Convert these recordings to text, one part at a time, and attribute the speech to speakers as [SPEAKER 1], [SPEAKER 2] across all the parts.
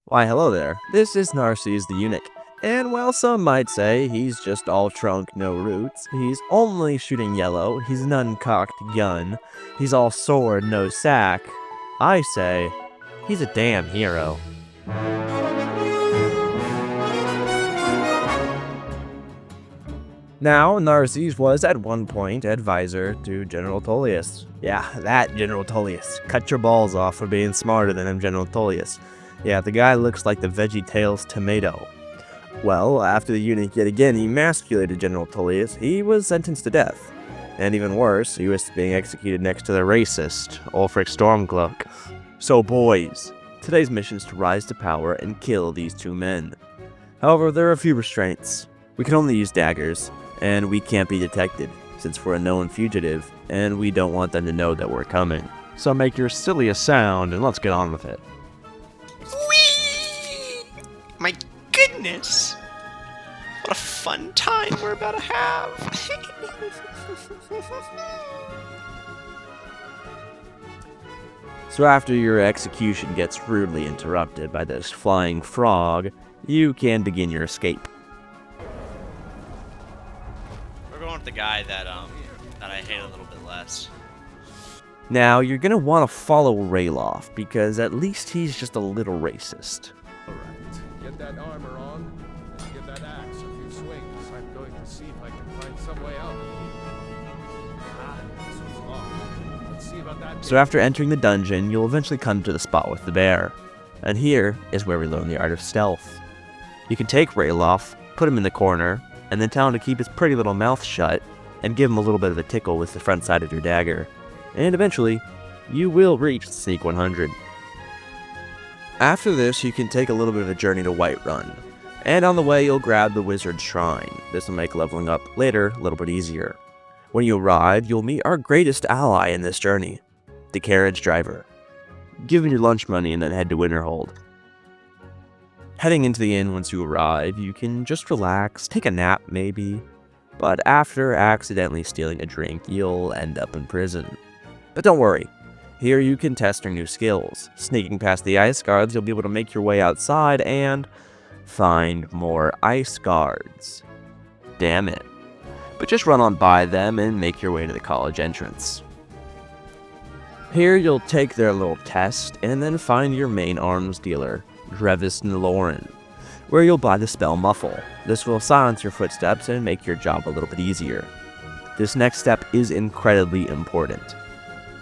[SPEAKER 1] Why, hello there. This is Narses the Eunuch. And while some might say he's just all trunk, no roots, he's only shooting yellow, he's an uncocked gun, he's all sword, no sack, I say, he's a damn hero. Now, Narses was at one point advisor to General Tullius. Yeah, that General Tullius. Cut your balls off for being smarter than him, General Tullius. Yeah, the guy looks like the VeggieTales tomato. Well, after the eunuch yet again emasculated General Tullius, he was sentenced to death. And even worse, he was being executed next to the racist, Ulfric Stormcloak. So boys, today's mission is to rise to power and kill these two men. However, there are a few restraints. We can only use daggers, and we can't be detected, since we're a known fugitive, and we don't want them to know that we're coming. So make your silliest sound, and let's get on with it.
[SPEAKER 2] Whee! My goodness! What a fun time we're about to have!
[SPEAKER 1] So after your execution gets rudely interrupted by this flying frog, you can begin your escape.
[SPEAKER 2] We're going with the guy that I hate a little bit less.
[SPEAKER 1] Now, you're gonna want to follow Rayloff, because at least he's just a little racist.
[SPEAKER 3] Alright, get that armor on, and give that axe a few swings. I'm going to see if I can find some way out. This one's locked. Let's see about that.
[SPEAKER 1] So after entering the dungeon, you'll eventually come to the spot with the bear. And here is where we learn the art of stealth. You can take Rayloff, put him in the corner, and then tell him to keep his pretty little mouth shut, and give him a little bit of a tickle with the front side of your dagger. And eventually, you will reach Sneak 100. After this, you can take a little bit of a journey to Whiterun, and on the way you'll grab the Wizard's Shrine. This will make leveling up later a little bit easier. When you arrive, you'll meet our greatest ally in this journey, the carriage driver. Give him your lunch money and then head to Winterhold. Heading into the inn once you arrive, you can just relax, take a nap maybe, but after accidentally stealing a drink, you'll end up in prison. But don't worry, here you can test your new skills. Sneaking past the ice guards, you'll be able to make your way outside and find more ice guards. Damn it. But just run on by them and make your way to the college entrance. Here you'll take their little test and then find your main arms dealer, Drevis Naloran, where you'll buy the spell Muffle. This will silence your footsteps and make your job a little bit easier. This next step is incredibly important.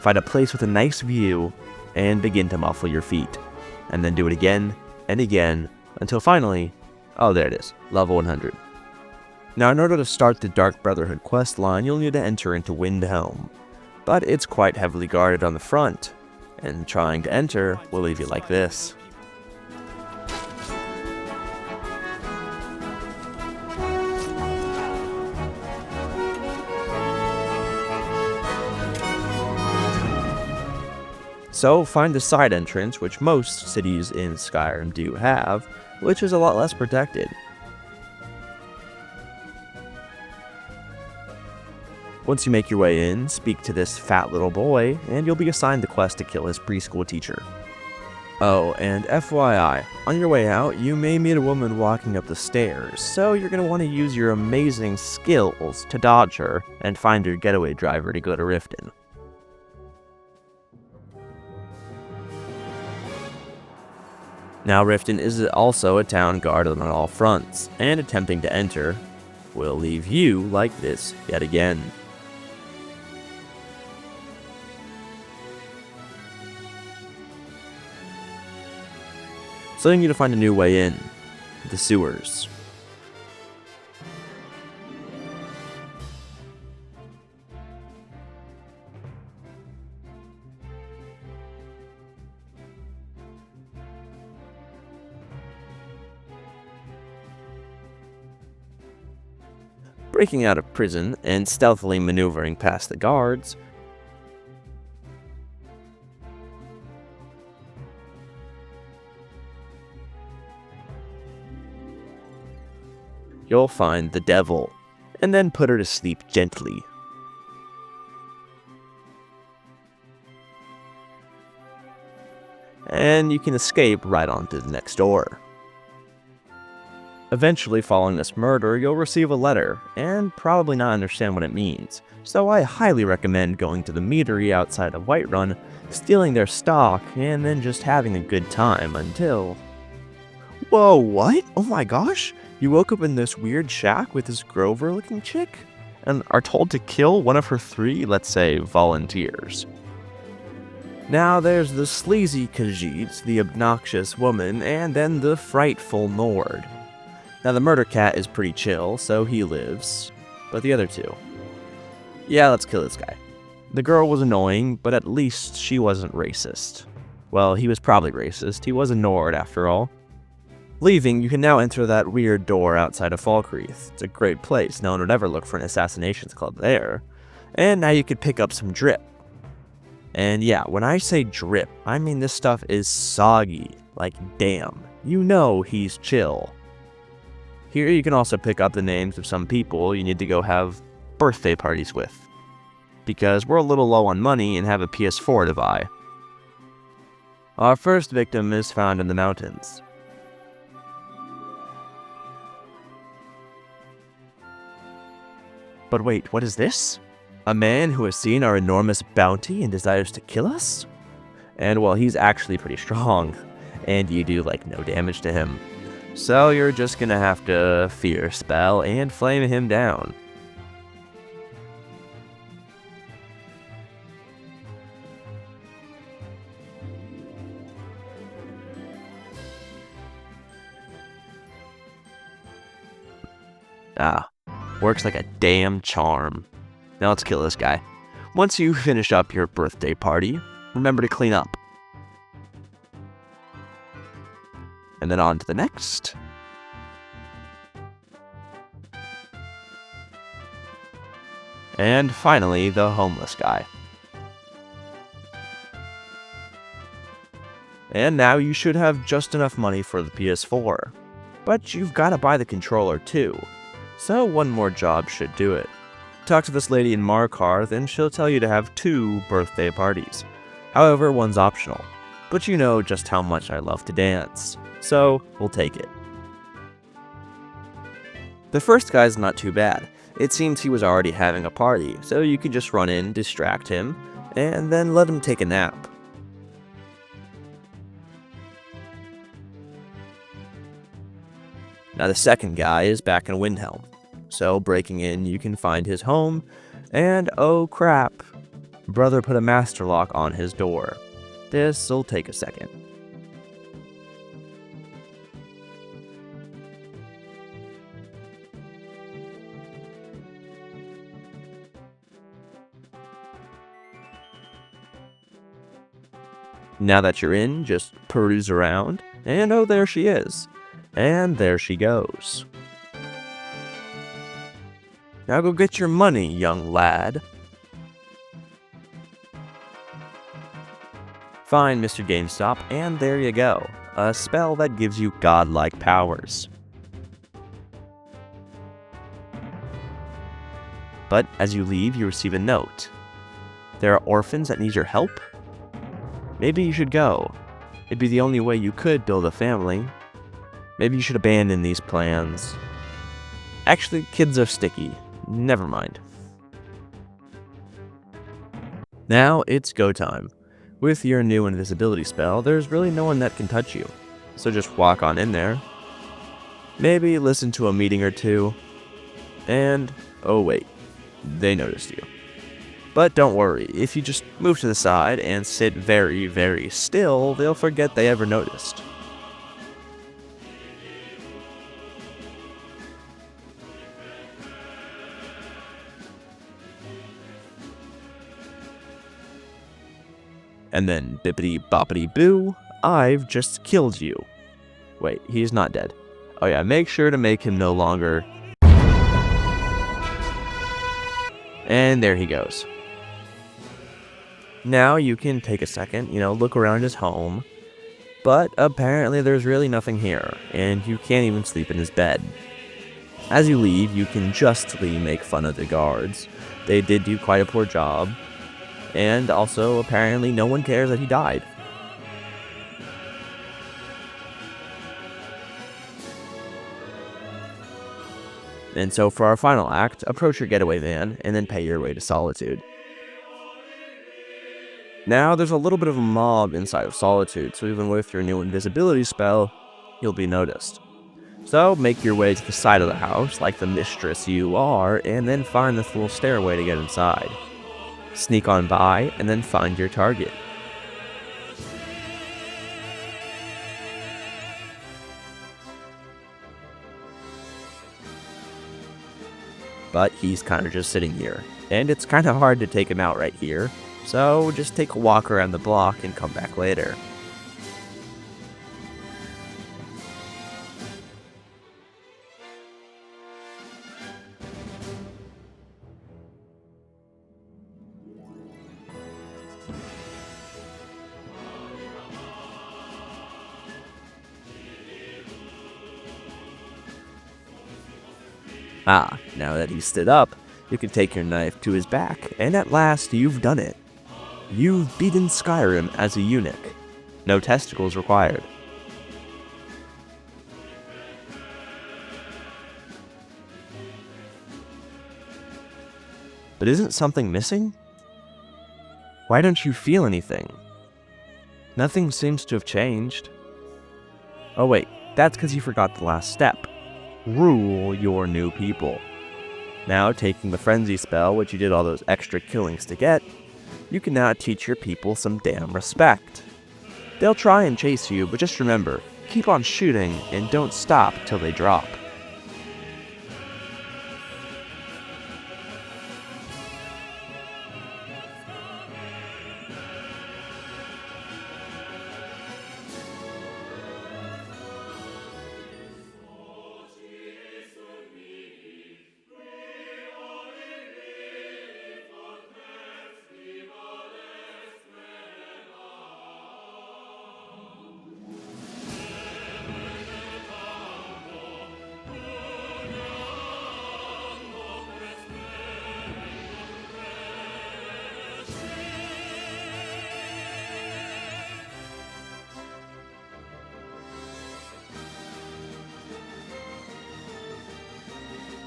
[SPEAKER 1] Find a place with a nice view and begin to muffle your feet, and then do it again and again until finally, oh there it is, level 100. Now in order to start the Dark Brotherhood quest line, you'll need to enter into Windhelm, but it's quite heavily guarded on the front, and trying to enter will leave you like this. So find a side entrance, which most cities in Skyrim do have, which is a lot less protected. Once you make your way in, speak to this fat little boy, and you'll be assigned the quest to kill his preschool teacher. Oh, and FYI, on your way out, you may meet a woman walking up the stairs, so you're going to want to use your amazing skills to dodge her and find your getaway driver to go to Riften. Now Riften is also a town guarded on all fronts, and attempting to enter will leave you like this yet again. So you need to find a new way in, the sewers. Breaking out of prison and stealthily maneuvering past the guards, you'll find the devil, and then put her to sleep gently. and you can escape right on through the next door. Eventually, following this murder, you'll receive a letter, and probably not understand what it means, so I highly recommend going to the meadery outside of Whiterun, stealing their stock, and then just having a good time until... Whoa, what? Oh my gosh? You woke up in this weird shack with this Grover-looking chick? And are told to kill one of her 3, let's say, volunteers. Now there's the sleazy Khajiit, the obnoxious woman, and then the frightful Nord. Now the murder cat is pretty chill, so he lives, but the other 2. Yeah, let's kill this guy. The girl was annoying, but at least she wasn't racist. Well, he was probably racist, he was a Nord after all. Leaving, you can now enter that weird door outside of Falkreath. It's a great place, no one would ever look for an assassinations club there. And now you could pick up some drip. And yeah, when I say drip, I mean this stuff is soggy, like damn. You know he's chill. Here you can also pick up the names of some people you need to go have birthday parties with. Because we're a little low on money and have a PS4 to buy. Our first victim is found in the mountains. But wait, what is this? A man who has seen our enormous bounty and desires to kill us? And well, he's actually pretty strong, and you do like no damage to him. So you're just gonna have to fear spell and flame him down. Ah, works like a damn charm. Now let's kill this guy. Once you finish up your birthday party, remember to clean up. And then on to the next. And finally, the homeless guy. And now you should have just enough money for the PS4. But you've got to buy the controller too. So one more job should do it. Talk to this lady in Markarth and she'll tell you to have 2 birthday parties. However, one's optional. But you know just how much I love to dance. So, we'll take it. The first guy's not too bad. It seems he was already having a party, so you could just run in, distract him, and then let him take a nap. Now the second guy is back in Windhelm. So breaking in, you can find his home, and oh crap, brother put a master lock on his door. This'll take a second. Now that you're in, just peruse around, and oh, there she is. And there she goes. Now go get your money, young lad. Fine, Mr. GameStop, and there you go. A spell that gives you godlike powers. But as you leave, you receive a note. There are orphans that need your help? Maybe you should go. It'd be the only way you could build a family. Maybe you should abandon these plans. Actually, kids are sticky. Never mind. Now it's go time. With your new invisibility spell, there's really no one that can touch you. So just walk on in there. Maybe listen to a meeting or two. And, oh wait, they noticed you. But don't worry, if you just move to the side and sit very, very still, they'll forget they ever noticed. And then bippity boppity boo, I've just killed you. Wait, he's not dead. Oh yeah, make sure to make him no longer. And there he goes. Now you can take a second, look around his home. But apparently there's really nothing here, and you can't even sleep in his bed. As you leave, you can justly make fun of the guards. They did do quite a poor job. And also, apparently, no one cares that he died. And so for our final act, approach your getaway van and then pay your way to Solitude. Now, there's a little bit of a mob inside of Solitude, so even with your new invisibility spell, you'll be noticed. So make your way to the side of the house, like the mistress you are, and then find this little stairway to get inside. Sneak on by, and then find your target. But he's kind of just sitting here, and it's kind of hard to take him out right here, so just take a walk around the block and come back later. Ah, now that he's stood up, you can take your knife to his back, and at last you've done it. You've beaten Skyrim as a eunuch. No testicles required. But isn't something missing? Why don't you feel anything? Nothing seems to have changed. Oh wait, that's because you forgot the last step. Rule your new people. Now, taking the frenzy spell, which you did all those extra killings to get, you can now teach your people some damn respect. They'll try and chase you, but just remember, keep on shooting and don't stop till they drop.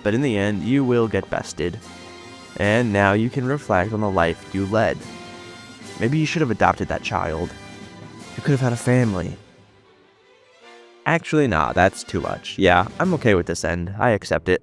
[SPEAKER 1] But in the end, you will get bested. And now you can reflect on the life you led. Maybe you should have adopted that child. You could have had a family. Actually, nah, that's too much. Yeah, I'm okay with this end. I accept it.